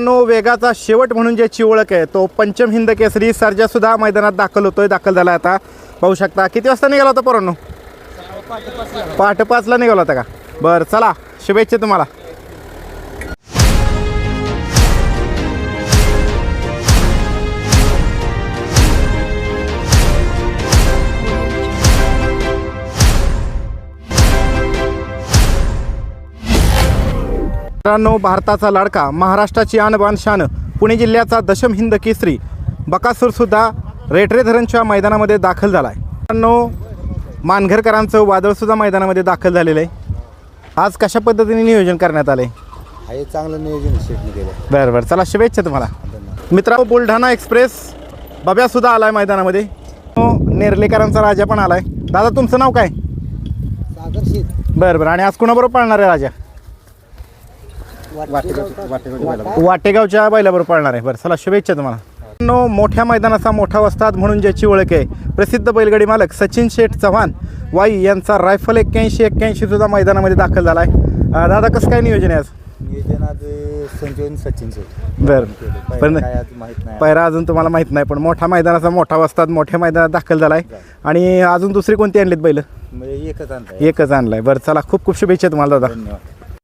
मित्रांनो, वेगाचा शेवट म्हणून ज्याची ओळख आहे तो पंचम हिंद केसरी सर्जा सुद्धा मैदानात दाखल झाला. आता पाहू शकता. किती वाजता निघाला होता पोरांनो? पहाटे 5ला निघाला होता का? बरं, चला शुभेच्छा तुम्हाला. मित्रांनो, भारताचा लाडका, महाराष्ट्राची आणबान शान, पुणे जिल्ह्याचा दशम हिंद केसरी बकासूर सुद्धा रेटरे धरणच्या मैदानामध्ये दाखल झाला आहे. मित्रांनो, मानघरकरांचं वादळ सुद्धा मैदानामध्ये दाखल झालेलं आहे. आज कशा पद्धतीने नियोजन करण्यात आले? हे चांगलं नियोजन शेटने केलं. बरं बरं, चला शुभेच्छा तुम्हाला. मित्रांनो, बुलढाणा एक्सप्रेस बब्या सुद्धा आलाय मैदानामध्ये. नेर्लेकरांचा राजा पण आलाय. दादा, तुमचं नाव काय? सागर शेत. बरं बरं. आणि आज कुणाबरोबर पाळणार आहे राजा? वाटेगावच्या बैलाबरोबर पाळणार आहे. बरं, चला शुभेच्छा तुम्हाला. मोठ्या मैदानाचा मोठा वस्ताद म्हणून ज्याची ओळख आहे प्रसिद्ध बैलगाडी मालक सचिन शेठ चव्हाण वाई यांचा रायफल 81 सुद्धा मैदानामध्ये दाखल झाला आहे. दादा, कसं काय नियोजन आहे आज? नियोजन आज संजोन सचिन शेठ. बरं, पण माहित नाही. पहिला अजून तुम्हाला माहीत नाही, पण मोठ्या मैदानाचा मोठा वस्ताद मोठ्या मैदानात दाखल झाला आहे. आणि अजून दुसरी कोणती आणलीत बैल? म्हणजे एकच आणलाय. एकच आणलाय. बरं, चला खूप खूप शुभेच्छा तुम्हाला दादा. धन्यवाद.